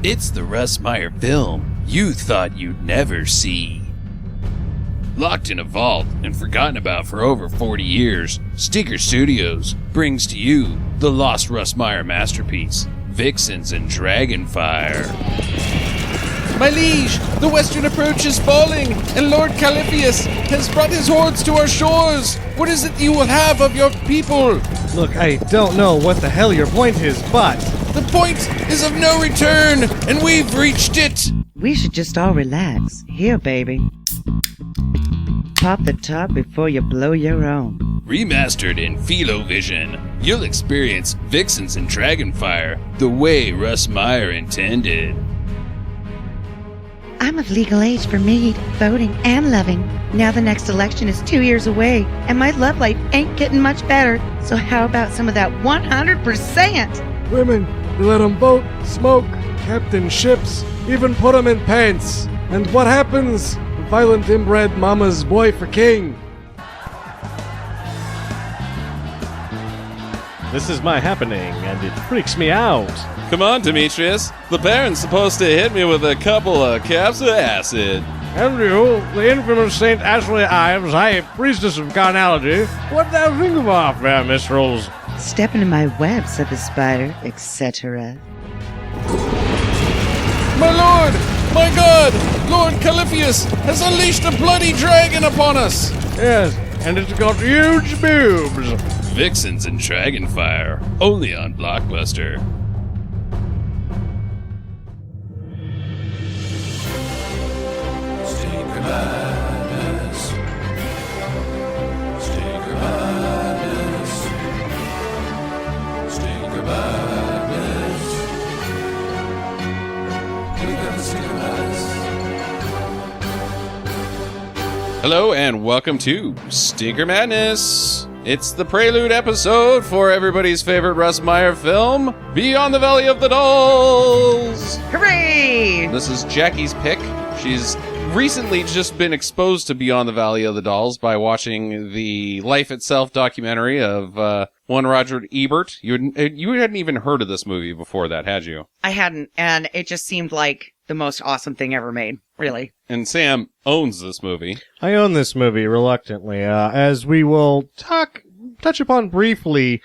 It's the Russ Meyer film you thought you'd never see. Locked in a vault and forgotten about for over 40 years, Stinker Studios brings to you the lost Russ Meyer masterpiece, Vixens and Dragonfire. My liege, the western approach is falling, and Lord Caliphus has brought his hordes to our shores. What is it you will have of your people? Look, I don't know what the hell your point is, but... The point is of no return, and we've reached it. We should just all relax. Here, baby. Pop the top before you blow your own. Remastered in Philo-Vision, you'll experience Vixens and Dragonfire the way Russ Meyer intended. I'm of legal age for mead, voting, and loving. Now the next election is 2 years away, and my love life ain't getting much better. So how about some of that 100%? Women, you let them vote, smoke, captain ships, even put them in pants. And what happens? Violent inbred mama's boy for king. This is my happening, and it freaks me out. Come on, Demetrius. The Baron's supposed to hit me with a couple of caps of acid. And you, the infamous St. Ashley Ives, high priestess of carnality, what thou think of our fair minstrels? Step into my web, said the spider, etc. My lord! My god! Lord Caliphus has unleashed a bloody dragon upon us! Yes, and it's got huge boobs. Vixens and Dragonfire, only on Blockbuster. Stinker Madness. Stinker Madness. Stinker Madness. We got the Stinker Madness. Hello and welcome to Stinker Madness. It's the Prelude episode for everybody's favorite Russ Meyer film, Beyond the Valley of the Dolls. Hooray! This is Jackie's pick. She's recently just been exposed to Beyond the Valley of the Dolls by watching the Life Itself documentary of one Roger Ebert. You hadn't even heard of this movie before that, had you? I hadn't, and it just seemed like the most awesome thing ever made, really. And Sam owns this movie. I own this movie reluctantly, as we will touch upon briefly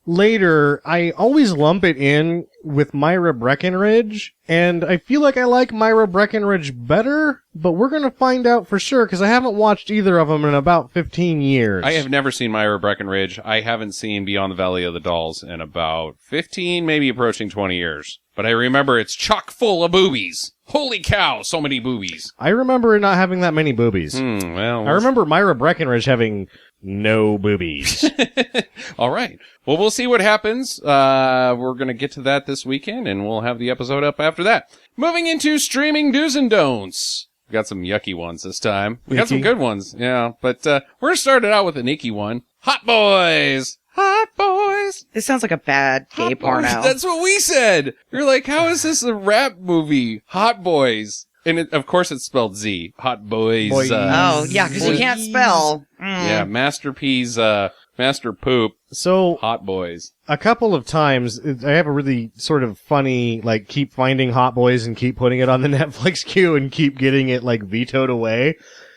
later. I always lump it in with Myra Breckinridge, and I feel like I like Myra Breckinridge better, but we're going to find out for sure, because I haven't watched either of them in about 15 years. I have never seen Myra Breckinridge. I haven't seen Beyond the Valley of the Dolls in about 15, maybe approaching 20 years. But I remember it's chock full of boobies. Holy cow, so many boobies. I remember not having that many boobies. Well, I remember Myra Breckinridge having no boobies. All right. Well, we'll see what happens. We're going to get to that this weekend, and we'll have the episode up after that. Moving into streaming do's and don'ts. We got some yucky ones this time. We got some good ones, yeah. But we're going to start it out with an icky one. Hot Boys! Hot Boys! This sounds like a bad gay Hot porno. Boys, that's what we said! You're like, how is this a rap movie? Hot Boys. And of course it's spelled Z. Hot Boys. Boys. Oh, yeah, because you can't spell. Yeah, Master P's, Master Poop. So, Hot Boys. a couple of times, I have a really sort of funny, like, keep finding Hot Boys and keep putting it on the Netflix queue and keep getting it, like, vetoed away.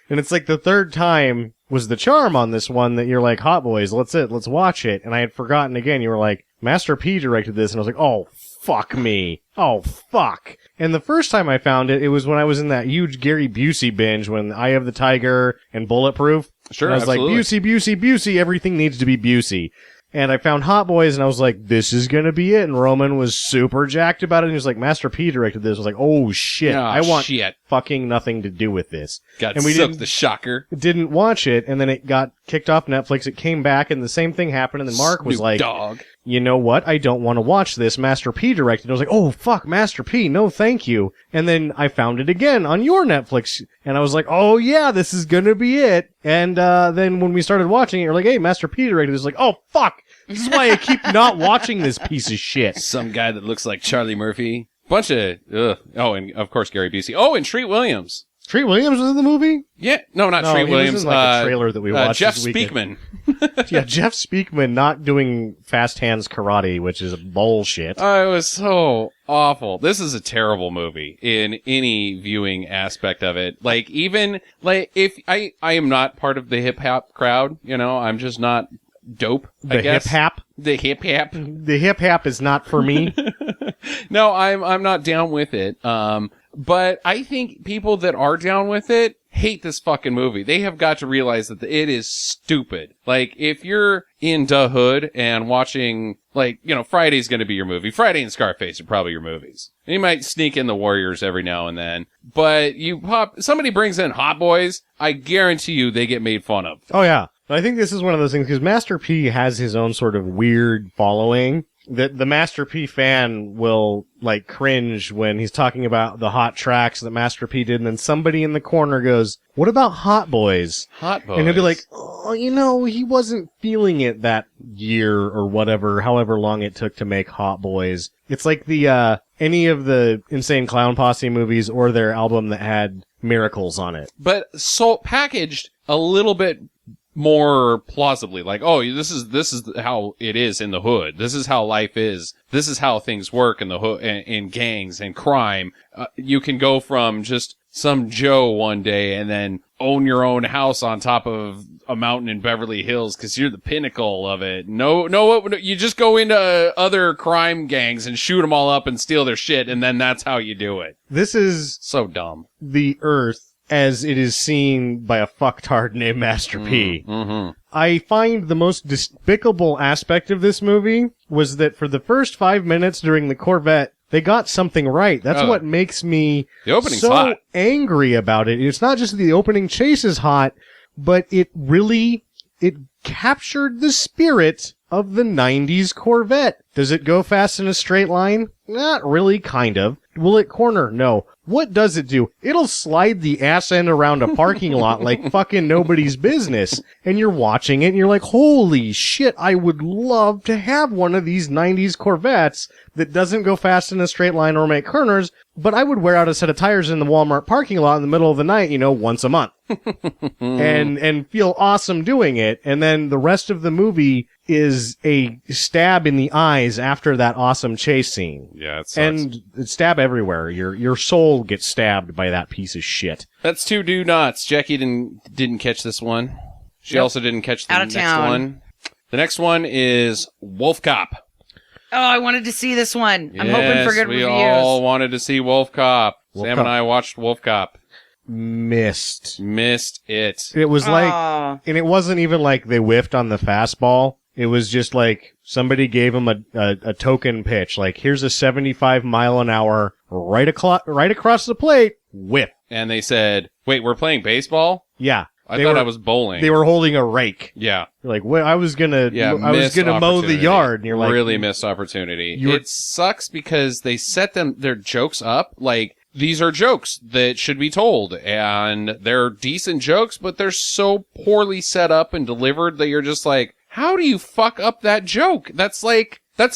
And it's like the third time was the charm on this one that you're like, Hot Boys, let's watch it. And I had forgotten again, you were like, Master P directed this, and I was like, oh, fuck me. Oh, fuck. And the first time I found it, it was when I was in that huge Gary Busey binge when Eye of the Tiger and Bulletproof. Sure, and I was absolutely. like, Busey, everything needs to be Busey. And I found Hot Boys, and I was like, this is gonna be it. And Roman was super jacked about it, and he was like, Master P directed this. I was like, oh, shit. Oh, I want shit. fucking nothing to do with this. Got and we soaked the shocker. didn't watch it, and then it got kicked off Netflix. It came back, and the same thing happened, and then Mark was Snoop like, Dogg. you know what? I don't want to watch this. Master P directed. I was like, oh, fuck, Master P. No, thank you. And then I found it again on your Netflix, and I was like, oh, yeah, this is gonna be it. And then when we started watching it, you're like, hey, Master P directed. It's like, oh, fuck. This is why I keep not watching this piece of shit. Some guy that looks like Charlie Murphy. Bunch of, ugh. Oh, and of course Gary Busey. Oh, and Treat Williams. Treat Williams was in the movie? Yeah, no, not No, Treat he Williams. was in, like, a trailer that we watched Jeff this weekend. Speakman. Yeah, Jeff Speakman not doing fast hands karate, which is bullshit. It was so awful. This is a terrible movie in any viewing aspect of it. Like, even, like, if I am not part of the hip hop crowd, you know, I'm just not dope, I The guess. hip hop? The hip hop. The hip hop is not for me. No, I'm not down with it. But I think people that are down with it hate this fucking movie. They have got to realize that it is stupid. Like, if you're in the hood and watching, like, you know, Friday's gonna be your movie. Friday and Scarface are probably your movies. And you might sneak in The Warriors every now and then. But somebody brings in Hot Boys, I guarantee you they get made fun of. Oh, yeah. I think this is one of those things, because Master P has his own sort of weird following. That the Master P fan will, like, cringe when he's talking about the hot tracks that Master P did, and then somebody in the corner goes, what about Hot Boys? Hot Boys. And he'll be like, oh, you know, he wasn't feeling it that year or whatever, however long it took to make Hot Boys. It's like the, any of the Insane Clown Posse movies or their album that had Miracles on it. But so packaged a little bit more plausibly, like, oh, this is how it is in the hood. This is how life is. This is how things work in the hood, in gangs and crime. You can go from just some Joe one day and then own your own house on top of a mountain in Beverly Hills because you're the pinnacle of it. No, you just go into other crime gangs and shoot them all up and steal their shit, and then that's how you do it. This is So dumb. the Earth as it is seen by a fucktard named Master P. Mm-hmm. I find the most despicable aspect of this movie was that for the first 5 minutes during the Corvette, they got something right. That's what makes me The opening's so hot. angry about it. It's not just the opening chase is hot, but it captured the spirit of the 90s Corvette. Does it go fast in a straight line? Not really, kind of. Will it corner? No. What does it do? It'll slide the ass end around a parking lot like fucking nobody's business. And you're watching it and you're like, holy shit, I would love to have one of these 90s Corvettes that doesn't go fast in a straight line or make corners, but I would wear out a set of tires in the Walmart parking lot in the middle of the night, you know, once a month. and feel awesome doing it. And then the rest of the movie is a stab in the eyes after that awesome chase scene. Yeah, it sucks. And stab everywhere. Your soul gets stabbed by that piece of shit. That's two do nots. Jackie didn't catch this one. She also didn't catch the Out of next town. one. The next one is Wolfcop. Oh, I wanted to see this one. I'm hoping for good we reviews. all wanted to see Wolfcop. Sam Wolfcop. and I watched Wolfcop. Missed. Missed it. It was like, Aw. and it wasn't even like they whiffed on the fastball. It was just like somebody gave them a token pitch. Like, here's a 75 mile an hour right across the plate. Whiff. And they said, wait, we're playing baseball? Yeah. I thought I was bowling. They were holding a rake. Yeah. You're like, well, I was gonna missed mow the opportunity. yard. And you're like, really missed opportunity. You were- It sucks because they set their jokes up like these are jokes that should be told, and they're decent jokes, but they're so poorly set up and delivered that you're just like, how do you fuck up that joke? That's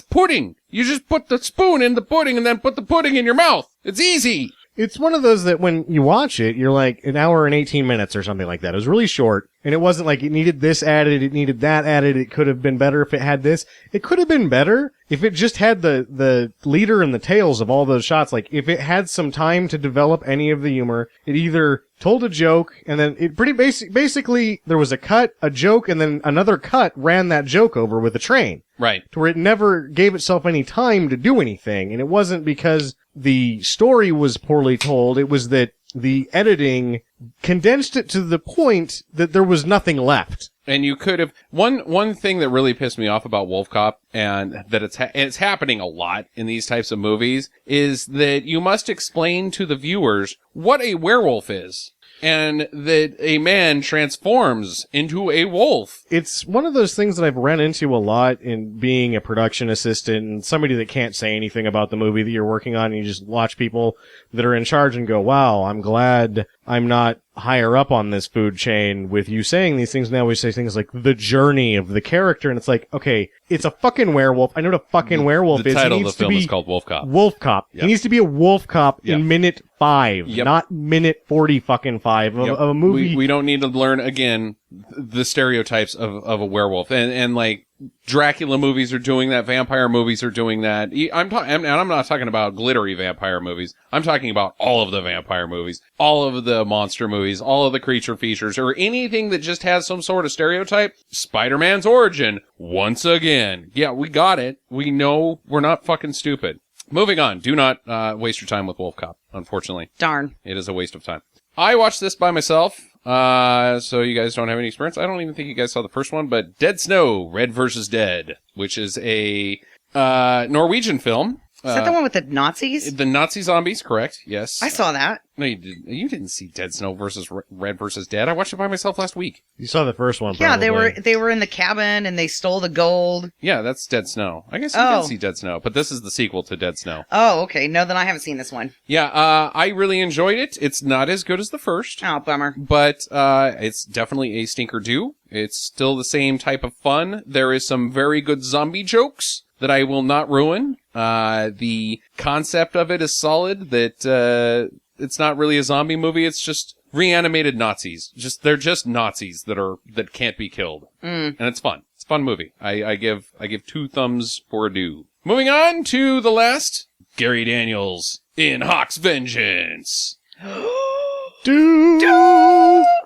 pudding. You just put the spoon in the pudding and then put the pudding in your mouth. It's easy. It's one of those that when you watch it, you're like an hour and 18 minutes or something like that. It was really short, and it wasn't like it needed this added, it needed that added. It could have been better if it had this. It could have been better if it just had the leader and the tails of all those shots. Like, if it had some time to develop any of the humor, it either told a joke, and then it basically there was a cut, a joke, and then another cut ran that joke over with a train. Right. To where it never gave itself any time to do anything. And it wasn't because the story was poorly told. It was that the editing condensed it to the point that there was nothing left. And you could have one thing that really pissed me off about Wolfcop, and that it's happening a lot in these types of movies, is that you must explain to the viewers what a werewolf is, and that a man transforms into a wolf. It's one of those things that I've run into a lot in being a production assistant and somebody that can't say anything about the movie that you're working on, and you just watch people that are in charge and go, wow, I'm glad I'm not higher up on this food chain with you saying these things. And they always say things like the journey of the character. And it's like, okay, it's a fucking werewolf. I know what a fucking werewolf The is. title He of the needs to film be is called Wolfcop. Wolfcop. Yep. He needs to be a wolf cop Yep. in minute 5, Yep. not minute 40 fucking 5 of, Yep. of a movie. We don't need to learn again the stereotypes of a werewolf, and like Dracula movies are doing that, vampire movies are doing that. I'm not talking about glittery vampire movies. I'm talking about all of the vampire movies, all of the monster movies, all of the creature features, or anything that just has some sort of stereotype. Spider-Man's origin, once again. Yeah, we got it. We know we're not fucking stupid. Moving on. Do not waste your time with Wolfcop, unfortunately. Darn. It is a waste of time. I watched this by myself, so you guys don't have any experience. I don't even think you guys saw the first one, but Dead Snow, Red vs. Dead, which is a Norwegian film. Is that the one with the Nazis? The Nazi zombies, correct? Yes. I saw that. No, you didn't see Dead Snow versus Red versus Dead. I watched it by myself last week. You saw the first one, Yeah, probably. they were in the cabin and they stole the gold. Yeah, that's Dead Snow. I guess you Oh. did see Dead Snow, but this is the sequel to Dead Snow. Oh, okay. No, then I haven't seen this one. Yeah, I really enjoyed it. It's not as good as the first. Oh, bummer. But it's definitely a stinker do. It's still the same type of fun. There is some very good zombie jokes that I will not ruin. The concept of it is solid, that it's not really a zombie movie, it's just reanimated Nazis. They're just Nazis that can't be killed. And it's fun. It's a fun movie. I give 2 thumbs for a do. Moving on to the last, Gary Daniels in Hawk's Vengeance.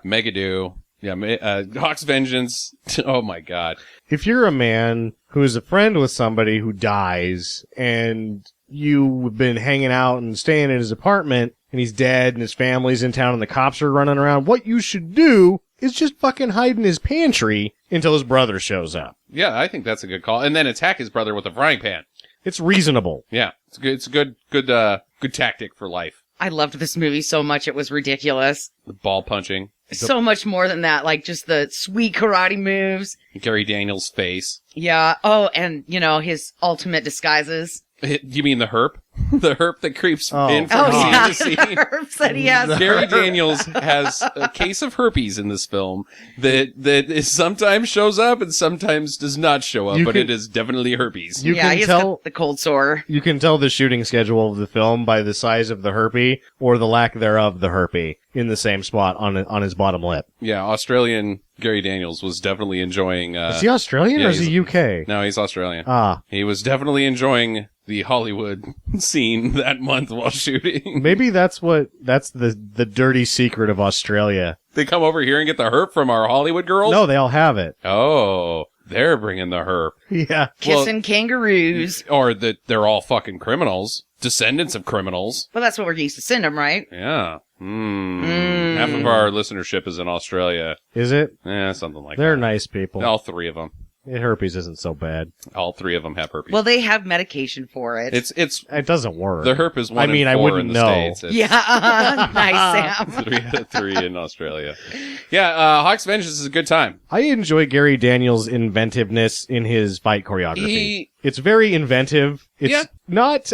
Mega do. Yeah, Hawk's Vengeance. Oh my god. If you're a man who is a friend with somebody who dies and you've been hanging out and staying in his apartment and he's dead and his family's in town and the cops are running around, what you should do is just fucking hide in his pantry until his brother shows up. Yeah, I think that's a good call. And then attack his brother with a frying pan. It's reasonable. Yeah, it's good. It's a good tactic for life. I loved this movie so much, it was ridiculous. The ball punching. So much more than that, like just the sweet karate moves. Gary Daniels' face. Yeah. Oh, and, his ultimate disguises. You mean the herp? The herp that creeps Oh. in from scene yeah. to scene. Herbs that he has. Gary Daniels has a case of herpes in this film that sometimes shows up and sometimes does not show up, but it is definitely herpes. You can he's tell got the cold sore. you can tell the shooting schedule of the film by the size of the herpy or the lack thereof the herpy in the same spot on his bottom lip. Yeah, Australian Gary Daniels was definitely enjoying... Is he Australian yeah, or is he UK? No, he's Australian. Ah, He was definitely enjoying the Hollywood scene that month while shooting. maybe that's the dirty secret of Australia. They come over here and get the herp from our Hollywood girls? No, they all have it. Oh, they're bringing the herp. Yeah. Kissing kangaroos. Or that they're all fucking criminals. Descendants of criminals. Well, that's what we're used to send them, right? Yeah. Half of our listenership is in Australia. Is it? Something like They're that. nice people. All 3 of them. Herpes isn't so bad. All 3 of them have herpes. Well, they have medication for it. it's It doesn't work. the herp is 1 in 4 I wouldn't in the know. States. It's yeah. Nice, Sam. 3 out of 3 in Australia. Yeah, Hawk's Vengeance is a good time. I enjoy Gary Daniels' inventiveness in his fight choreography. It's very inventive. It's not,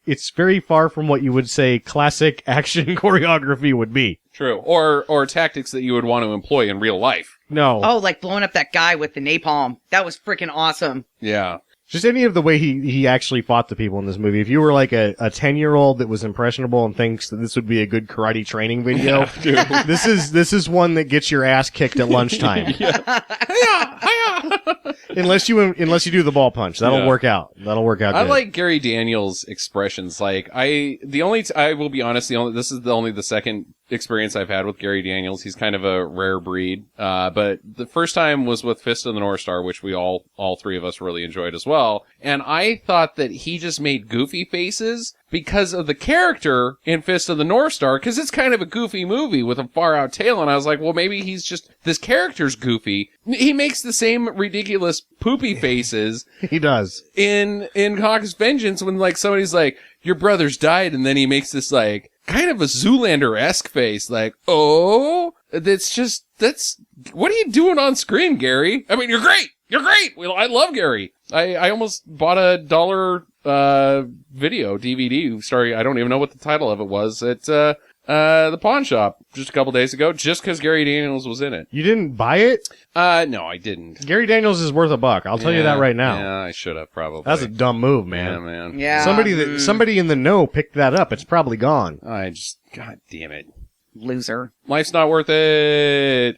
it's very far from what you would say classic action choreography would be. True. Or tactics that you would want to employ in real life. No. Oh, like blowing up that guy with the napalm. That was freaking awesome. Yeah. Just any of the way he actually fought the people in this movie. If you were like a 10-year-old that was impressionable and thinks that this would be a good karate training video, this is one that gets your ass kicked at lunchtime. Unless you do the ball punch. That'll work out. That'll work out I good. like Gary Daniels' expressions. Like I will be honest, this is the second experience I've had with Gary Daniels. He's kind of a rare breed. But the first time was with Fist of the North Star, which we all 3 of us really enjoyed as well. And I thought that he just made goofy faces because of the character in Fist of the North Star, because it's kind of a goofy movie with a far out tail. And I was like, well, maybe this character's goofy. He makes the same ridiculous poopy faces. He does. In Hawk's Vengeance, when like somebody's like, your brother's died, and then he makes this like kind of a Zoolander-esque face, like, oh, that's what are you doing on screen, Gary? I mean, you're great. Well, I love Gary. I almost bought a $1 video DVD. Sorry, I don't even know what the title of it was. It The pawn shop just a couple days ago, just because Gary Daniels was in it. You didn't buy it? No, I didn't. Gary Daniels is worth $1. I'll tell you that right now. Yeah, I should have probably. That's a dumb move, man. Yeah, man. Yeah. Somebody in the know picked that up. It's probably gone. God damn it. Loser. Life's not worth it.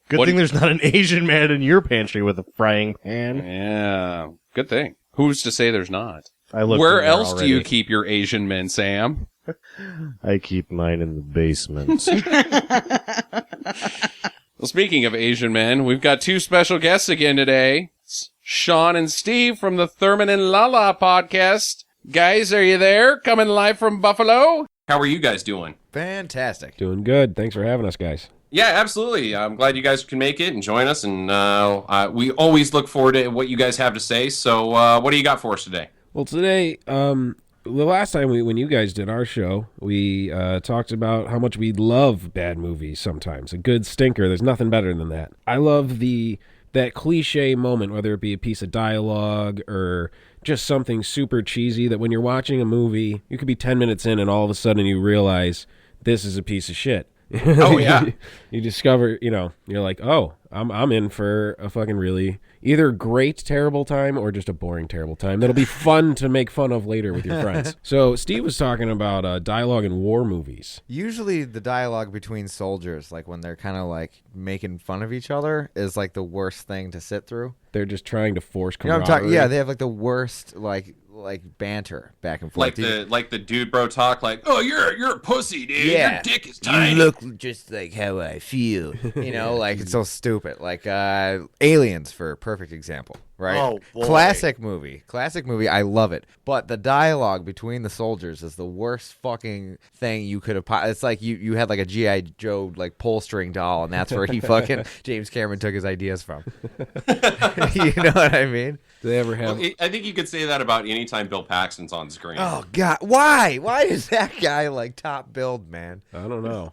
Good thing there's not an Asian man in your pantry with a frying pan. Yeah, good thing. Who's to say there's not? I looked Where in there else do you already. keep your Asian men, Sam? I keep mine in the basement. Well, speaking of Asian men, we've got 2 special guests again today. It's Sean and Steve from the Thurman and Lala Podcast. Guys, are you there? Coming live from Buffalo? How are you guys doing? Fantastic. Doing good. Thanks for having us, guys. Yeah, absolutely. I'm glad you guys can make it and join us, and we always look forward to what you guys have to say. So what do you got for us today? Well, today, the last time when you guys did our show, we talked about how much we love bad movies sometimes. A good stinker, there's nothing better than that. I love that cliche moment, whether it be a piece of dialogue or just something super cheesy, that when you're watching a movie, you could be 10 minutes in and all of a sudden you realize this is a piece of shit. Oh, yeah. You discover, you're like, oh, I'm in for a fucking really either great terrible time or just a boring terrible time that'll be fun to make fun of later with your friends. So Steve was talking about dialogue in war movies. Usually the dialogue between soldiers, like when they're kind of like making fun of each other, is like the worst thing to sit through. They're just trying to force You know camaraderie. what I'm talking? Yeah, they have like the worst like banter back and forth. Like the dude bro talk, like, oh, you're a pussy, dude. Yeah. Your dick is tiny. You look just like how I feel. Like it's so stupid. Like Aliens, for a perfect example, right? Oh, boy. Classic movie. I love it. But the dialogue between the soldiers is the worst fucking thing you could have. It's like you had like a G.I. Joe like pull string doll, and that's where he fucking James Cameron took his ideas from. You know what I mean? Do they ever have? Well, I think you could say that about any time Bill Paxton's on screen. Oh God, why? Why is that guy like top billed, man? I don't know.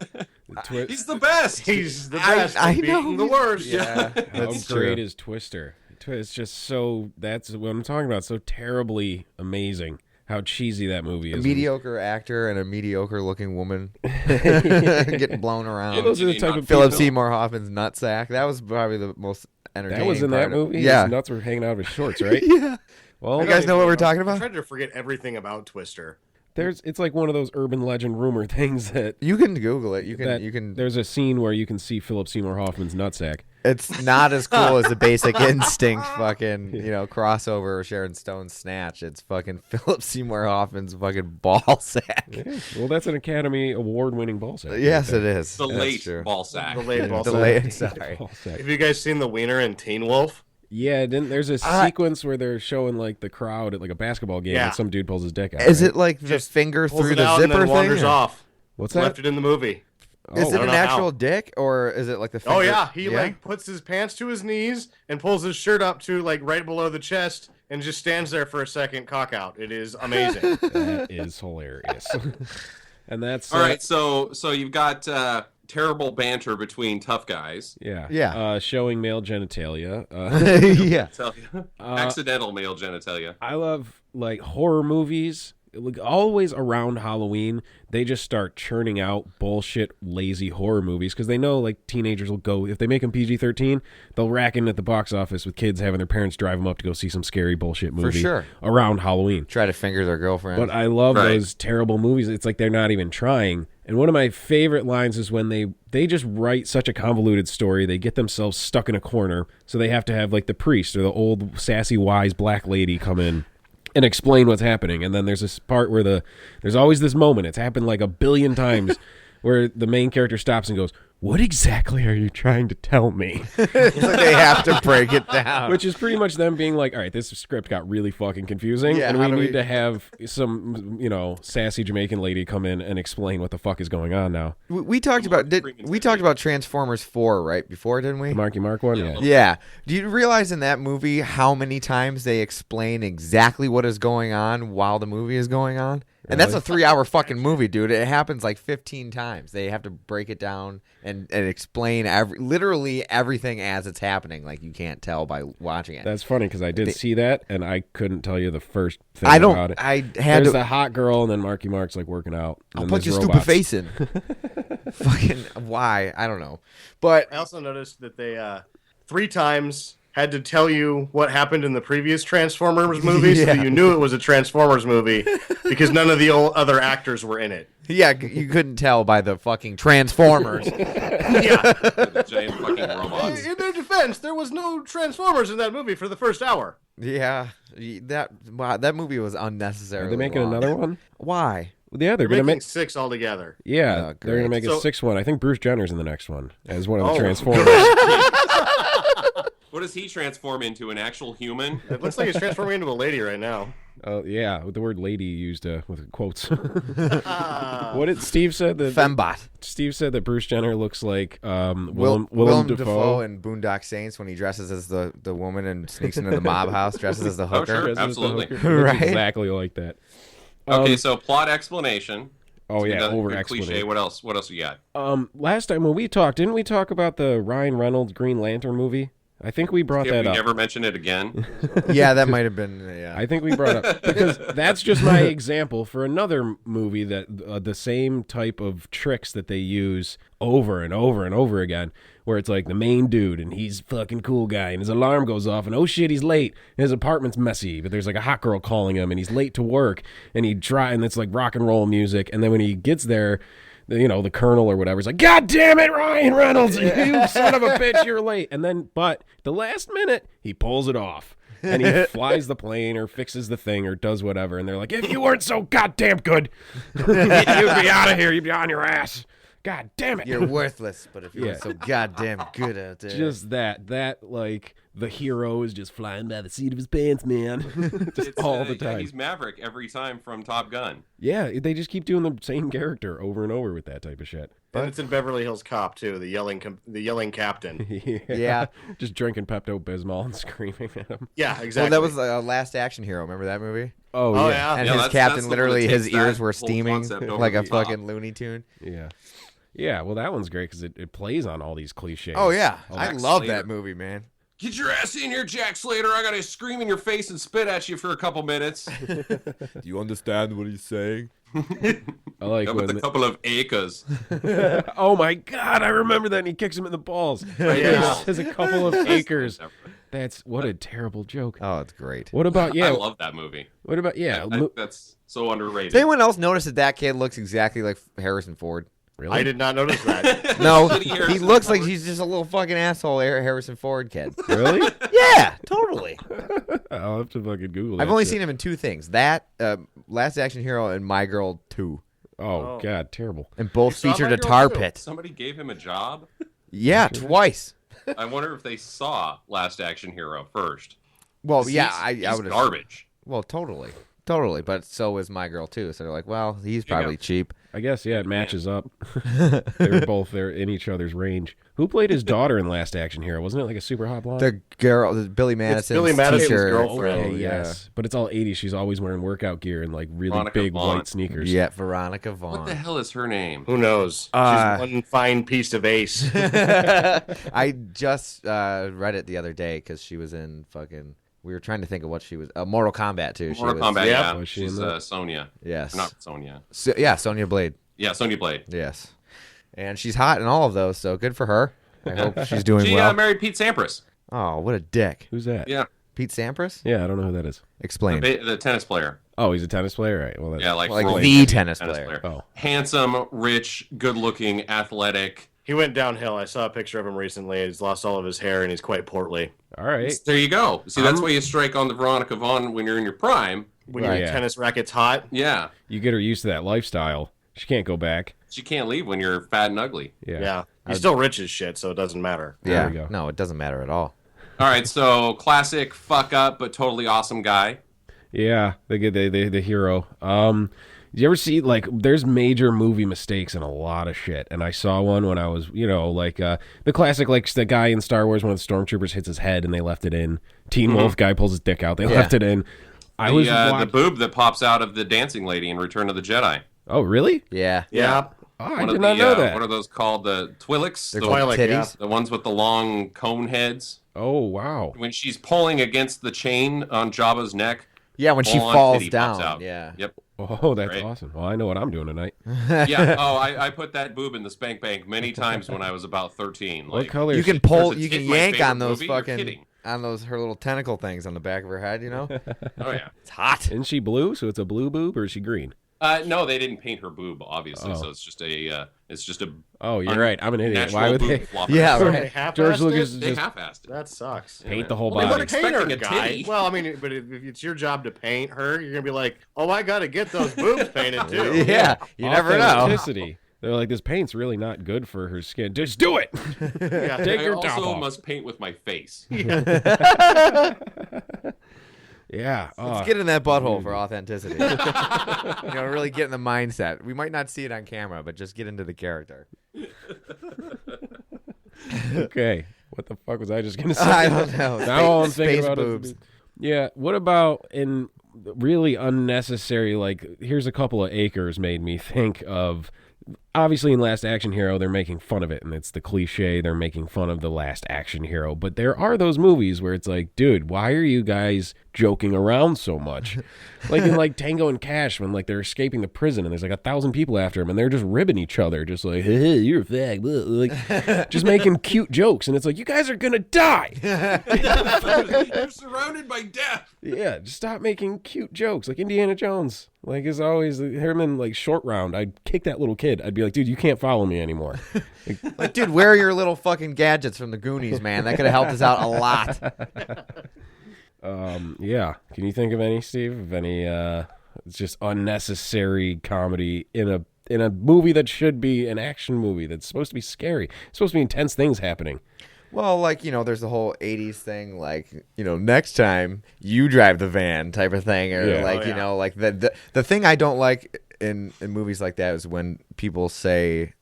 He's the best. He's the best. I for being know. the worst. Yeah, How that's great true. is Twister? It's just so. That's what I'm talking about. So terribly amazing. How cheesy that movie A is. mediocre actor and a mediocre looking woman getting blown around. Those are the type of Philip people- Seymour Hoffman's nutsack. That was probably the most entertaining. That was in that part of- movie. Yeah. His nuts were hanging out of his shorts, right? Yeah. Well, You guys know what we're talking I about? tried to forget everything about Twister. it's like one of those urban legend rumor things that You can Google it. You that can. there's a scene where you can see Philip Seymour Hoffman's nutsack. It's not as cool as the Basic Instinct fucking crossover with Sharon Stone's Snatch. It's fucking Philip Seymour Hoffman's fucking ball sack. Yeah. Well, that's an Academy Award-winning ball sack. Yes, it is. The That's late true. ball sack. The late ball The sack. late. Sorry. Ball sack. Have you guys seen the Wiener in Teen Wolf? Yeah, there's a sequence where they're showing like the crowd at like a basketball game Yeah. and some dude pulls his dick out. Is right? it like the Just finger Pulls through it the out and zipper then thing? wanders or- off. What's that? Left it in the movie. Is Oh, it I an don't know actual how. dick or is it like the finger? Oh yeah, he like puts his pants to his knees and pulls his shirt up to like right below the chest and just stands there for a second cock out. It is amazing. That is hilarious. And that's All right, so you've got terrible banter between tough guys. Yeah. showing male genitalia. Yeah. Tell you. Accidental male genitalia. I love like horror movies. Like, always around Halloween, they just start churning out bullshit, lazy horror movies because they know like teenagers will go, if they make them PG-13, they'll rack in at the box office with kids having their parents drive them up to go see some scary bullshit movie sure. around Halloween. Try to finger their girlfriend. But I love Right. those terrible movies. It's like they're not even trying. And one of my favorite lines is when they just write such a convoluted story. They get themselves stuck in a corner, so they have to have like the priest or the old sassy wise black lady come in and explain what's happening. And then there's this part where there's always this moment, it's happened like 1 billion times, where the main character stops and goes, "What exactly are you trying to tell me?" It's like they have to break it down. Which is pretty much them being like, all right, this script got really fucking confusing, Yeah, and how we do need we- to have some, sassy Jamaican lady come in and explain what the fuck is going on now. We talked about Transformers 4 right before, didn't we? The Marky Mark one? Yeah. Yeah. Do you realize in that movie how many times they explain exactly what is going on while the movie is going on? And that's a 3-hour fucking movie, dude. It happens like 15 times. They have to break it down and explain literally everything as it's happening. Like, you can't tell by watching it. That's funny because I did see that, and I couldn't tell you the first thing about it. There's the hot girl, and then Marky Mark's like working out. I'll put your stupid face in. Fucking why? I don't know. But I also noticed that they 3 times had to tell you what happened in the previous Transformers movie so that you knew it was a Transformers movie because none of the other actors were in it. Yeah, you couldn't tell by the fucking Transformers. The giant fucking robots. In their defense, there was no Transformers in that movie for the first hour. Yeah, that movie was unnecessary. Are they making another one? Why? Yeah, they're They're going to making make 6 altogether. Yeah, Oh, they're going to great. make a 6th one. I think Bruce Jenner's in the next one as one of the Oh. Transformers. What does he transform into? An actual human? It looks like he's transforming into a lady right now. Oh yeah, with the word "lady" used with quotes. What did Steve said that? Fembot. Steve said that Bruce Jenner looks like Willem Willem Dafoe Dafoe. in Boondock Saints when he dresses as the woman and sneaks into the mob house, dresses as the Oh, hooker. sure. Dresses as the Absolutely. hooker. Looks Right? exactly like that. Okay, so plot explanation. Oh yeah, Another over good cliche. explanation. What else? What else we got? Last time when we talked, didn't we talk about the Ryan Reynolds Green Lantern movie? I think we brought Can that we up. never mention it again? Yeah, that might have been. Yeah. I think we brought it up because that's just my example for another movie that the same type of tricks that they use over and over and over again, where it's like the main dude and he's fucking cool guy and his alarm goes off and oh shit he's late and his apartment's messy, but there's like a hot girl calling him and he's late to work and and it's like rock and roll music, and then when he gets there, the colonel or whatever is like, God damn it, Ryan Reynolds, you son of a bitch, you're late. And then, but the last minute, he pulls it off. And he flies the plane or fixes the thing or does whatever. And they're like, if you weren't so goddamn good, you'd be out of here. You'd be on your ass. God damn it. You're worthless, but if you're Yeah. so goddamn good out there. Just that like the hero is just flying by the seat of his pants, man. Just It's, all the yeah, time. he's Maverick every time from Top Gun. Yeah, they just keep doing the same character over and over with that type of shit. And it's in Beverly Hills Cop too, the yelling captain. Yeah. Just drinking Pepto-Bismol and screaming at him. Yeah, Well, exactly. that was Last Action Hero. Remember that movie? Oh, Oh, yeah. yeah. And Yeah, his that's captain, the one literally, that his takes ears that were whole steaming concept over like a the top. fucking Looney Tune. Yeah. Yeah, well, that one's great because it plays on all these cliches. Oh, yeah. I Jack love Slater. that movie, man. Get your ass in here, Jack Slater. I gotta scream in your face and spit at you for a couple minutes. Do you understand what he's saying? I like With when... a couple of acres. Oh, my God, I remember that, and he kicks him in the balls. Yeah. There's a couple of acres. That's... What a terrible joke. Oh, it's great. What about... Yeah, I love that movie. what about... Yeah, That's so underrated. Did anyone else notice that kid looks exactly like Harrison Ford? really? I did not notice that. No, Shitty he Harrison looks like Ford. he's just a little fucking asshole Harrison Ford kid. Really? Yeah, totally. I'll have to fucking Google I've that only shit. seen him in 2 things. That, Last Action Hero, and My Girl 2. Oh, God, terrible. And both saw featured My a Girl tar 2? pit. Somebody gave him a job. Yeah, twice. I wonder if they saw Last Action Hero first. Well, yeah, He's I would have. garbage. Well, totally. But so is My Girl too. So they're like, well, he's probably cheap. I guess, yeah, it matches up. They're in each other's range. Who played his daughter in Last Action Hero? Wasn't it like a super hot blonde? The girl, Billy Madison's Billy Madison's teacher. girlfriend. Okay, yes. But it's all 80s. She's always wearing workout gear and like really Veronica big Vaughn. white sneakers. Yeah, Veronica Vaughn. What the hell is her name? Who knows? Uh, She's one fine piece of ace. I just read it the other day because she was in fucking. We were trying to think of what she was. Mortal Kombat too. Mortal she was, Kombat, Yeah. yeah. Was she in She's that? Sonya. Yes. Not Sonya. Yeah, Sonya Blade. Yeah, Sonya Blade. Yes. And she's hot in all of those, so good for her. I hope she's doing She well. married Pete Sampras. Oh, what a dick. Who's that? Yeah, Pete Sampras? Yeah, I don't know who that is. Explain. the tennis player. Oh, he's a tennis player? Right. Well, that's... Yeah, like Like Roy the Kennedy, tennis player. Oh. Handsome, rich, good-looking, athletic. He went downhill. I saw a picture of him recently. He's lost all of his hair and he's quite portly. All right. There you go. See, that's why you strike on the Veronica Vaughn when you're in your prime. When Right. your Yeah. tennis racket's hot. Yeah, You get her used to that lifestyle. She can't go back. she can't leave when you're fat and ugly. Yeah. He's still rich as shit, so it doesn't matter. Yeah. we go. No, it doesn't matter at all. All right, so classic fuck up, but totally awesome guy. Yeah, the hero. You ever see, like, there's major movie mistakes in a lot of shit, and I saw one when I was, the classic, like, the guy in Star Wars, one of the stormtroopers hits his head and they left it in. Teen Wolf guy pulls his dick out, they left it in. I was the boob that pops out of the dancing lady in Return of the Jedi. Oh, really? Yeah. Yeah. Oh, I did not know that. What are those called? The Twi'leks? They're The, called Twi'lek, titties. the ones with the long cone heads. Oh, wow. When she's pulling against the chain on Jabba's neck. Yeah, when she full-on falls titty pops down. out. Yeah. Yep. Oh, that's Great. awesome. Well, I know what I'm doing tonight. Yeah. Oh, I put that boob in the spank bank many times when I was about 13. What Like, color You is can she? pull, There's a you can tit- my yank favorite on those movie? You're fucking, kidding. on those her little tentacle things on the back of her head. You know, oh yeah. it's hot. Isn't she blue? So it's a blue boob, or is she green? No, they didn't paint her boob, obviously. Oh. So it's just a. Oh, you're right. I'm an idiot. natural Why would boob they flopper. Yeah, They right. half-assed George it? Lucas They just half-assed it. That sucks. paint the whole Well, they body? weren't expecting a guy. titty. Well, I mean, but if it's your job to paint her, you're gonna be like, oh, I gotta get those boobs painted too. Yeah, you never know. Authenticity. They're like, this paint's really not good for her skin. Just do it. Yeah. Take I your top also off. must paint with my face. Yeah. Let's get in that butthole for authenticity. Really get in the mindset. We might not see it on camera, but just get into the character. Okay. What the fuck was I just gonna say? I don't know. Now all I'm thinking Space about boobs. is yeah. What about in really unnecessary? Like, here's a couple of acres made me think of. Obviously, in Last Action Hero, they're making fun of it, and it's the cliche. They're making fun of the Last Action Hero, but there are those movies where it's like, dude, why are you guys joking around so much? Like in like Tango and Cash, when like they're escaping the prison, and there's like 1,000 people after them, and they're just ribbing each other, just like, hey, you're a fag, like just making cute jokes, and it's like, you guys are gonna die. You're surrounded by death. Yeah, just stop making cute jokes like Indiana Jones. Like, as always, Herman, like, Short Round, I'd kick that little kid. I'd be like, dude, you can't follow me anymore. Like, dude, where are your little fucking gadgets from the Goonies, man? That could have helped us out a lot. Yeah. Can you think of any, Steve? Of any it's just unnecessary comedy in a movie that should be an action movie that's supposed to be scary. It's supposed to be intense things happening. Well, like, there's the whole 80s thing, like, next time you drive the van type of thing. Or, Yeah. like, like the thing I don't like in movies like that is when people say,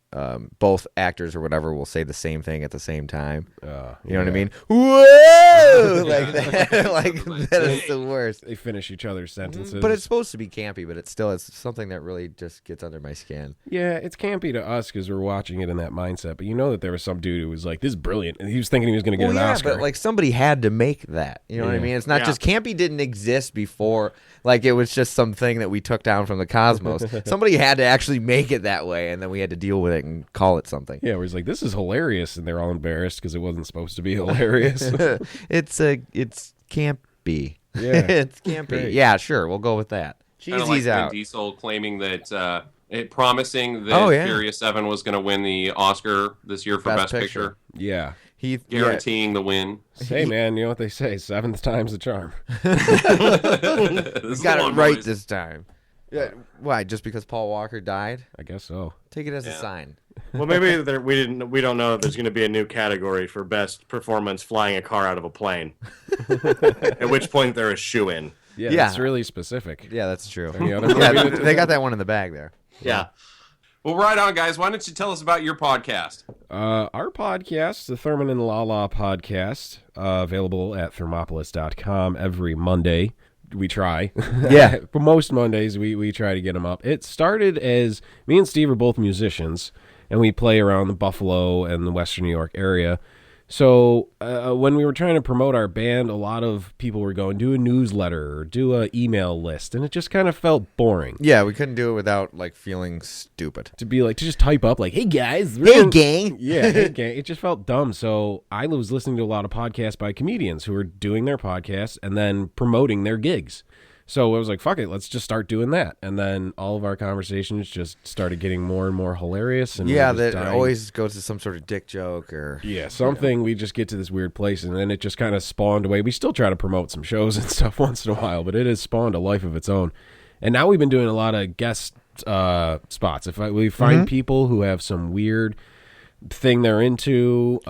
both actors or whatever will say the same thing at the same time. You know what I mean? Whoa! Like that. Like, that is the worst. They finish each other's sentences. But it's supposed to be campy, but it's something that really just gets under my skin. Yeah, it's campy to us because we're watching it in that mindset. But you know that there was some dude who was like, this is brilliant. And he was thinking he was going to get an Oscar. But like somebody had to make that. You know what I Yeah. mean? It's not just campy didn't exist before. Like it was just something that we took down from the cosmos. Somebody had to actually make it that way, and then we had to deal with it and call it something. Yeah, where he's like, this is hilarious. And they're all embarrassed because it wasn't supposed to be hilarious. It's campy. Yeah. It's campy. Great. Yeah, sure. We'll go with that. Kind of like Cheesy's Vin out. Diesel claiming that promising that Oh, yeah. Furious 7 was going to win the Oscar this year for Best Picture, Yeah. He guaranteeing the win. Hey, man, you know what they say? Seventh time's the charm. This got is it one, right boys. this time. Yeah. Why? Just because Paul Walker died? I guess so. Take it as a Yeah. sign. Well, maybe we don't know that there's going to be a new category for best performance flying a car out of a plane. At which point they're a shoe-in. Yeah, Yeah. that's really specific. Yeah, that's true. Any other movie Yeah, that- they got that one in the bag there. Yeah. Well, right on, guys. Why don't you tell us about your podcast? Our podcast, the Thurman and Lala Podcast, available at thermopolis.com every Monday. We try. Yeah. For most Mondays, we try to get them up. It started as me and Steve are both musicians, and we play around the Buffalo and the Western New York area. So when we were trying to promote our band, a lot of people were going, do a newsletter or do an email list, and it just kind of felt boring. Yeah, we couldn't do it without like feeling stupid. To be like, to just type up like, hey guys. Hey, gang. Yeah, hey gang. It just felt dumb. So I was listening to a lot of podcasts by comedians who were doing their podcasts and then promoting their gigs. So I was like, fuck it, let's just start doing that. And then all of our conversations just started getting more and more hilarious. And Yeah, we just that dying. always goes to some sort of dick joke or... Yeah, something. We just get to this weird place, and then it just kind of spawned away. We still try to promote some shows and stuff once in a while, but it has spawned a life of its own. And now we've been doing a lot of guest spots. If we find people who have some weird thing they're into,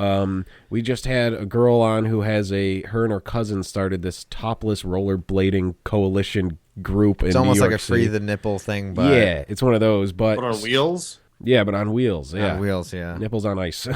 we just had a girl on who has her and her cousin started this topless rollerblading coalition group in It's almost New York like a free City. the nipple thing, but... Yeah, it's one of those, but But on wheels? yeah, but on wheels. Yeah, On wheels, yeah. nipples on ice.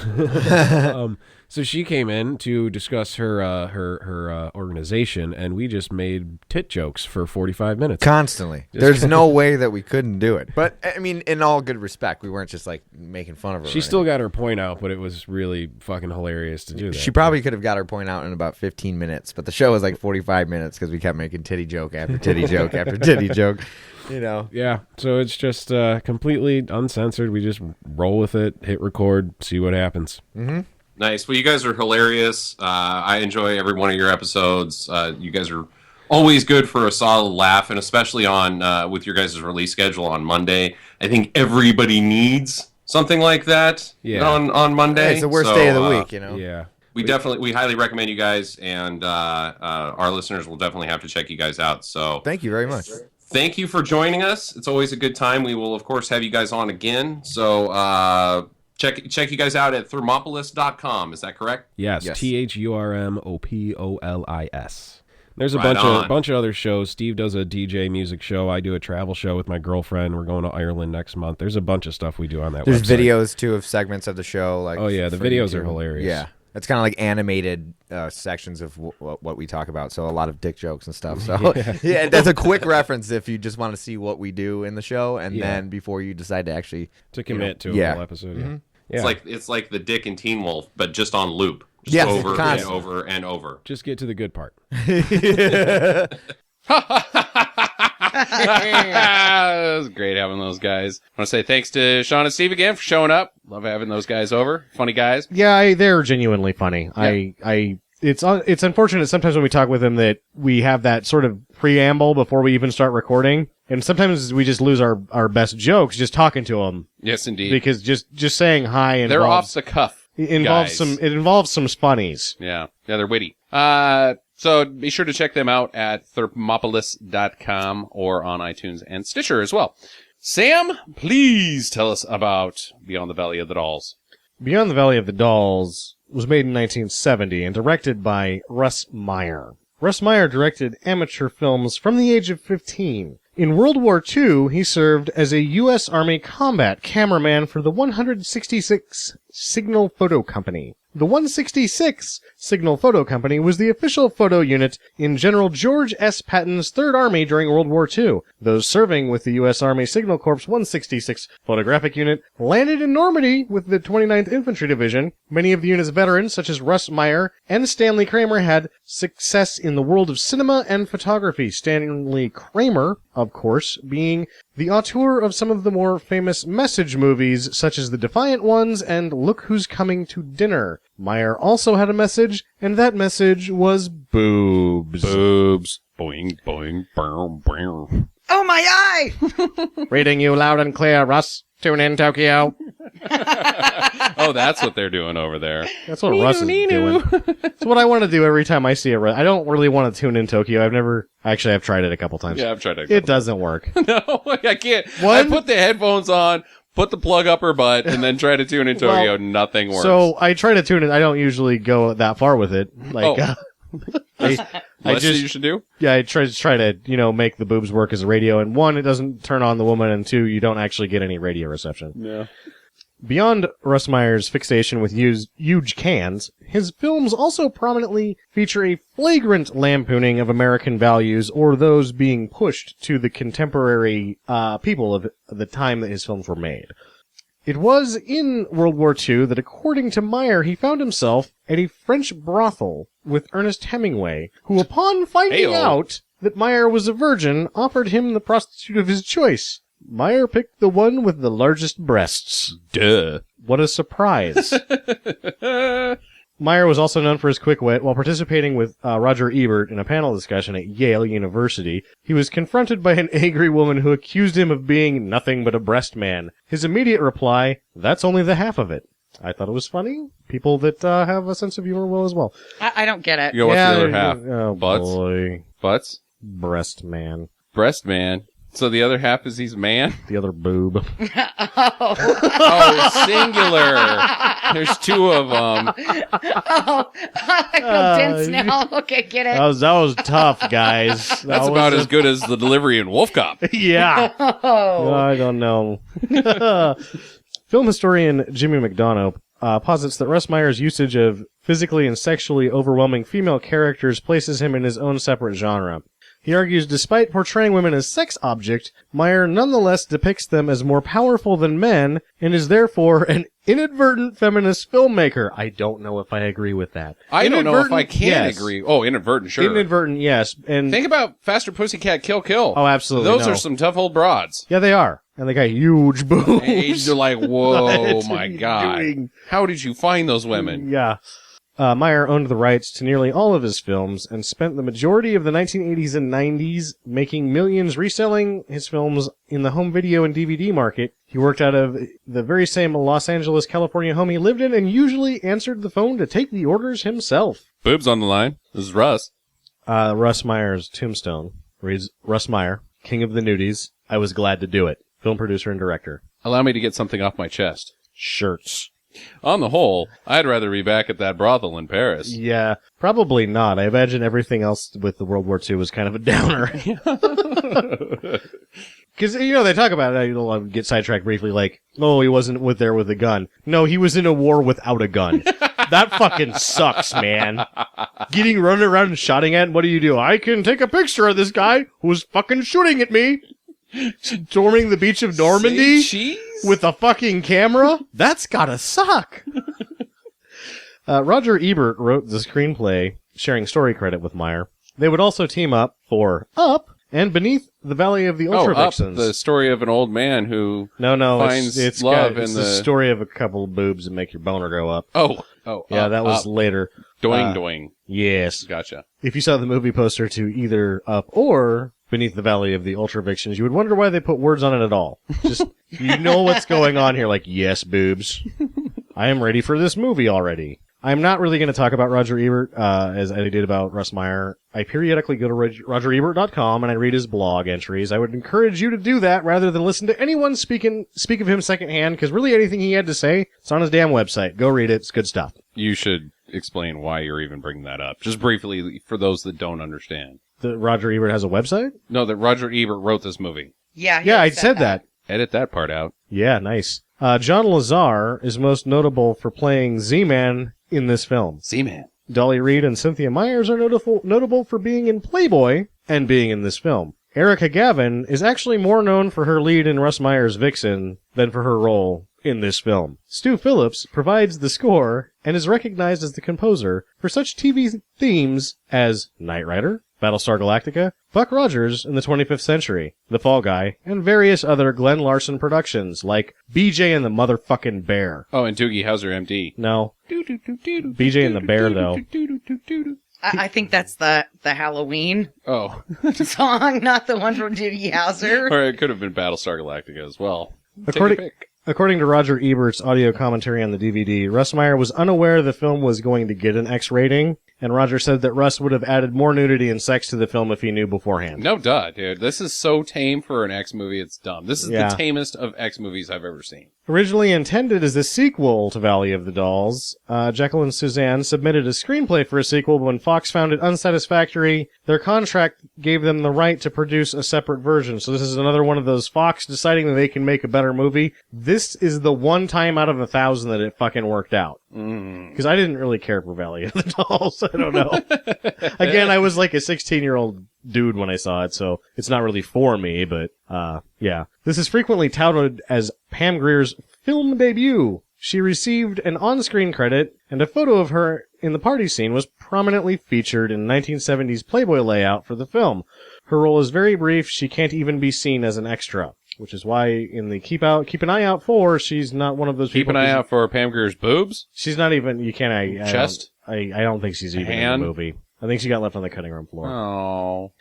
So she came in to discuss her organization, and we just made tit jokes for 45 minutes. Constantly. There's no way that we couldn't do it. But, I mean, in all good respect, we weren't just, like, making fun of her. She still got her point out, but it was really fucking hilarious to do that. She probably could have got her point out in about 15 minutes, but the show was like 45 minutes because we kept making titty joke after titty joke after titty joke. You know. Yeah, so it's just completely uncensored. We just roll with it, hit record, see what happens. Mm-hmm. Nice. Well, you guys are hilarious. I enjoy every one of your episodes. You guys are always good for a solid laugh, and especially on with your guys' release schedule on Monday. I think everybody needs something like that on Monday. Yeah, it's the worst day of the week, you know? Yeah. We highly recommend you guys, and our listeners will definitely have to check you guys out. So thank you very much. Thank you for joining us. It's always a good time. We will, of course, have you guys on again. So check you guys out at thermopolis.com. Is that correct? Yes. THURMOPOLIS. There's a Right bunch of other shows. Steve does a DJ music show. I do a travel show with my girlfriend. We're going to Ireland next month. There's a bunch of stuff we do on that There's website. videos, too, of segments of the show. Like, oh, yeah. The videos are hilarious. Yeah. It's kind of like animated sections of what we talk about. So a lot of dick jokes and stuff. So yeah, that's a quick reference if you just want to see what we do in the show, and then before you decide to actually commit to a whole episode. Mm-hmm. Yeah. It's like the Dick and Teen Wolf, but just on loop. Just Yes, over and constantly. over and over. Just get to the good part. It was great having those guys. I want to say thanks to Sean and Steve again for showing up. Love having those guys over. Funny guys. Yeah, they're genuinely funny. Yeah. It's unfortunate sometimes when we talk with them that we have that sort of preamble before we even start recording, and sometimes we just lose our best jokes just talking to them. Yes, indeed. Because just saying hi they're off the cuff. It involves some funnies. Yeah, they're witty. So be sure to check them out at thermopolis.com or on iTunes and Stitcher as well. Sam, please tell us about Beyond the Valley of the Dolls. Beyond the Valley of the Dolls was made in 1970 and directed by Russ Meyer. Russ Meyer directed amateur films from the age of 15. In World War II, he served as a U.S. Army combat cameraman for the 166 Signal Photo Company. The 166 Signal Photo Company was the official photo unit in General George S. Patton's Third Army during World War II. Those serving with the U.S. Army Signal Corps 166 Photographic Unit landed in Normandy with the 29th Infantry Division. Many of the unit's veterans, such as Russ Meyer and Stanley Kramer, had success in the world of cinema and photography. Stanley Kramer, of course, being the auteur of some of the more famous message movies, such as The Defiant Ones and Look Who's Coming to Dinner. Meyer also had a message, and that message was boobs. Boobs. Boing, boing, boom, boom. Oh, my eye! Reading you loud and clear, Russ. Tune in, Tokyo. Oh, that's what they're doing over there. That's what Russ is doing. It's what I want to do every time I see it. I don't really want to tune in Tokyo. I've tried it a couple times. Yeah, I've tried it. It doesn't work. No, I can't. I put the headphones on, put the plug up her butt, and then try to tune in Tokyo. Nothing works. So I try to tune it. I don't usually go that far with it. You should do? Yeah, I try to, make the boobs work as a radio. And one, it doesn't turn on the woman, and two, you don't actually get any radio reception. Yeah. Beyond Russ Meyer's fixation with huge cans, his films also prominently feature a flagrant lampooning of American values or those being pushed to the contemporary people of the time that his films were made. It was in World War II that, according to Meyer, he found himself at a French brothel with Ernest Hemingway, who, upon finding out that Meyer was a virgin, offered him the prostitute of his choice. Meyer picked the one with the largest breasts. Duh. What a surprise. Meyer was also known for his quick wit. While participating with Roger Ebert in a panel discussion at Yale University, he was confronted by an angry woman who accused him of being nothing but a breast man. His immediate reply, "That's only the half of it." I thought it was funny. People that have a sense of humor will as well. I don't get it. You go, what's the other half? Oh, Butts? boy. Butts? Breast man. Breast man. So the other half is he's man? The other boob. Oh, singular. There's two of them. Oh, I feel dense now. Okay, get it. That was tough, guys. That's about as good as the delivery in Wolfcop. Yeah. Oh. I don't know. Film historian Jimmy McDonough posits that Russ Meyer's usage of physically and sexually overwhelming female characters places him in his own separate genre. He argues despite portraying women as sex objects, Meyer nonetheless depicts them as more powerful than men and is therefore an inadvertent feminist filmmaker. I don't know if I agree with that. I don't know if I can yes. agree. Oh, inadvertent, sure. Inadvertent, yes. And Think about Faster Pussycat Kill Kill. oh, absolutely. Those no. are some tough old broads. Yeah, they are. And they got huge boobs. And you're like, whoa, What my are you God. doing? How did you find those women? Yeah. Meyer owned the rights to nearly all of his films and spent the majority of the 1980s and 90s making millions reselling his films in the home video and DVD market. He worked out of the very same Los Angeles, California home he lived in and usually answered the phone to take the orders himself. Boobs on the line. This is Russ. Russ Meyer's tombstone reads, Russ Meyer, King of the Nudies. I was glad to do it. Film producer and director. Allow me to get something off my chest. Shirts. On the whole, I'd rather be back at that brothel in Paris. Yeah, probably not. I imagine everything else with the World War II was kind of a downer. Because, they talk about it, I'll get sidetracked briefly, like, oh, he wasn't there with a gun. No, he was in a war without a gun. That fucking sucks, man. Getting run around and shouting at, what do? I can take a picture of this guy who's fucking shooting at me. Storming the beach of Normandy Say cheese? with a fucking camera? That's gotta suck. Roger Ebert wrote the screenplay, sharing story credit with Meyer. They would also team up for Up and Beneath the Valley of the Ultra Up, Vixens. the story of an old man who No, finds love it's in the the... story of a couple of boobs that make your boner go up. Oh, Yeah, that was Up. later. Doing, doing. Yes. Gotcha. If you saw the movie poster to either Up or Beneath the Valley of the Ultra Vixens, you would wonder why they put words on it at all. Just, you know what's going on here, like, yes, boobs. I am ready for this movie already. I'm not really going to talk about Roger Ebert, as I did about Russ Meyer. I periodically go to RogerEbert.com and I read his blog entries. I would encourage you to do that rather than listen to anyone speak of him secondhand, because really anything he had to say, it's on his damn website. Go read it. It's good stuff. You should explain why you're even bringing that up. Just briefly, for those that don't understand. The Roger Ebert has a website? No, that Roger Ebert wrote this movie. Yeah, Yeah, I said that. Edit that part out. Yeah, nice. John Lazar is most notable for playing Z-Man in this film. Z-Man. Dolly Reed and Cynthia Myers are notable for being in Playboy and being in this film. Erica Gavin is actually more known for her lead in Russ Meyer's Vixen than for her role in this film. Stu Phillips provides the score and is recognized as the composer for such TV themes as Knight Rider, Battlestar Galactica, Buck Rogers in the 25th Century, The Fall Guy, and various other Glenn Larson productions like BJ and the Motherfucking Bear. Oh, and Doogie Howser, MD. No. BJ and the Bear, though. I think that's the Halloween Oh. song, not the one from Doogie Howser. Or it could have been Battlestar Galactica as well. According- Take a pick. According to Roger Ebert's audio commentary on the DVD, Russ Meyer was unaware the film was going to get an X rating, and Roger said that Russ would have added more nudity and sex to the film if he knew beforehand. No duh, dude. This is so tame for an X movie, it's dumb. This is Yeah. the tamest of X movies I've ever seen. Originally intended as a sequel to Valley of the Dolls, Jekyll and Suzanne submitted a screenplay for a sequel, but when Fox found it unsatisfactory, their contract gave them the right to produce a separate version. So this is another one of those Fox deciding that they can make a better movie. This is the one time out of 1,000 that it fucking worked out. Because I didn't really care for Valley of the Dolls. I don't know. Again, I was like a 16-year-old dude when I saw it, so it's not really for me, but, yeah. This is frequently touted as Pam Grier's film debut. She received an on-screen credit, and a photo of her in the party scene was prominently featured in 1970s Playboy layout for the film. Her role is very brief. She can't even be seen as an extra, which is why in the keep an eye out for, she's not one of those Keep people. an eye out for Pam Grier's boobs. She's not even, you can't, Chest? I don't think she's even in Hand? the movie. I think she got left on the cutting room floor. Oh.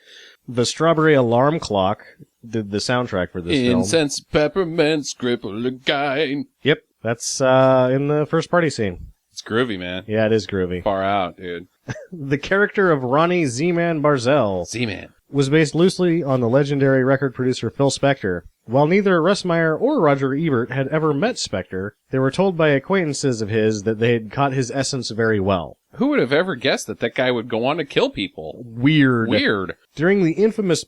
The Strawberry Alarm Clock did the soundtrack for this film. Incense, peppermints, cripple a guy. Yep, that's in the first party scene. It's groovy, man. Yeah, it is groovy. Far out, dude. The character of Ronnie Z-Man Barzell Z-Man. was based loosely on the legendary record producer Phil Spector. While neither Russ Meyer or Roger Ebert had ever met Spector, they were told by acquaintances of his that they had caught his essence very well. Who would have ever guessed that that guy would go on to kill people? Weird. During the infamous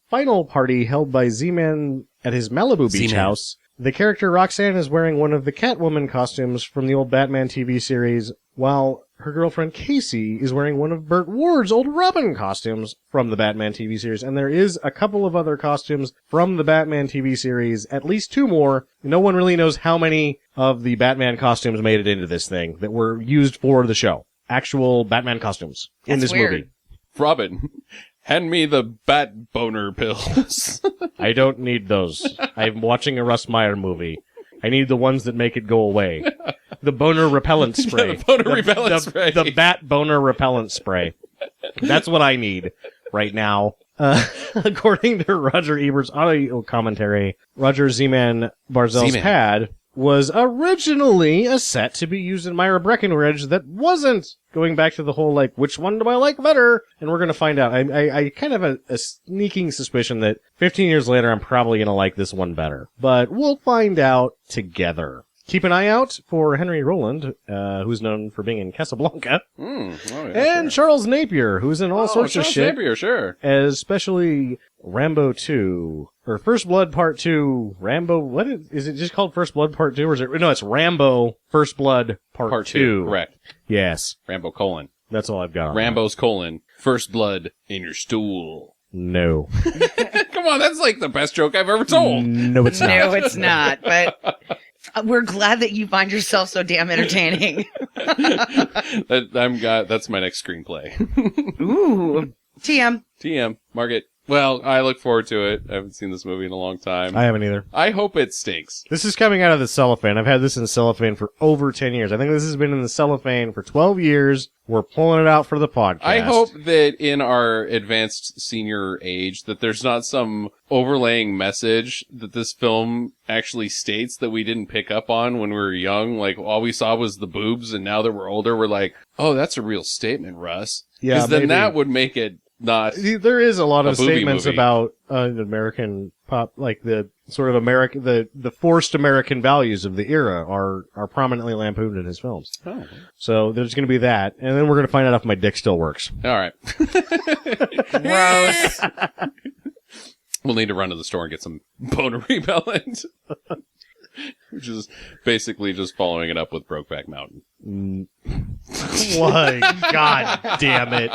final party held by Z-Man at his Malibu Beach Z-Man. house, The character Roxanne is wearing one of the Catwoman costumes from the old Batman TV series, while her girlfriend Casey is wearing one of Burt Ward's old Robin costumes from the Batman TV series. And there is a couple of other costumes from the Batman TV series, at least 2 more. No one really knows how many of the Batman costumes made it into this thing that were used for the show. Actual Batman costumes in That's this weird. movie. Robin, hand me the bat boner pills. I don't need those. I'm watching a Russ Meyer movie. I need the ones that make it go away. The boner repellent spray. The boner repellent spray. The bat boner repellent spray. That's what I need right now. According to Roger Ebert's audio commentary, Roger Z-Man Barzell's Z-Man. pad was originally a set to be used in Myra Breckenridge that wasn't. Going back to the whole, like, which one do I like better? And we're going to find out. I kind of have a sneaking suspicion that 15 years later I'm probably going to like this one better. But we'll find out together. Keep an eye out for Henry Roland, who's known for being in Casablanca. And Charles Napier, who's in all sorts of Charles shit. Napier, sure. Especially Rambo 2, or First Blood Part 2, Rambo, what is it just called First Blood Part 2, or is it, no, it's Rambo First Blood Part 2. Correct. Yes. Rambo colon. That's all I've got on Rambo's colon. First blood in your stool. that. No. Come on, that's like the best joke I've ever told. No, it's not. No, it's not. But we're glad that you find yourself so damn entertaining. That's my next screenplay. Ooh. TM. Margaret. Well, I look forward to it. I haven't seen this movie in a long time. I haven't either. I hope it stinks. This is coming out of the cellophane. I've had this in cellophane for over 10 years. I think this has been in the cellophane for 12 years. We're pulling it out for the podcast. I hope that in our advanced senior age that there's not some overlaying message that this film actually states that we didn't pick up on when we were young. Like, all we saw was the boobs, and now that we're older, we're like, oh, that's a real statement, Russ. Yeah, because then maybe. that would make it not... There is a lot of booby statements movie. about the American pop, like the sort of American, the forced American values of the era are prominently lampooned in his films. Oh. So there's going to be that, and then we're going to find out if my dick still works. All right. Gross. We'll need to run to the store and get some boner repellent. Which is basically just following it up with Brokeback Mountain. Why? God damn it.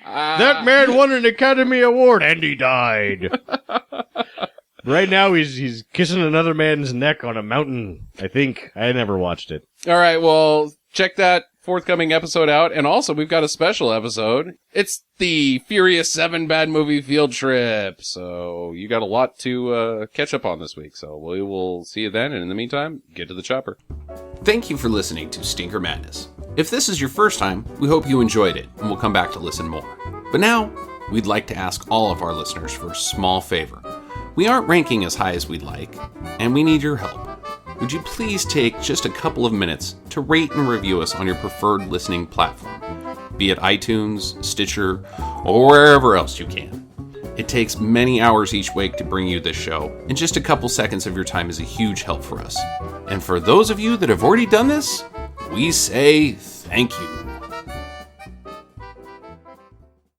That man won an Academy Award, and he died. Right now, he's kissing another man's neck on a mountain, I think. I never watched it. All right, well, check that forthcoming episode out. And also, we've got a special episode. It's the Furious 7 Bad Movie Field Trip. So you got a lot to catch up on this week. So we will see you then. And in the meantime, get to the chopper. Thank you for listening to Stinker Madness. If this is your first time, we hope you enjoyed it, and we'll come back to listen more. But now, we'd like to ask all of our listeners for a small favor. We aren't ranking as high as we'd like, and we need your help. Would you please take just a couple of minutes to rate and review us on your preferred listening platform, be it iTunes, Stitcher, or wherever else you can. It takes many hours each week to bring you this show, and just a couple seconds of your time is a huge help for us. And for those of you that have already done this, we say thank you.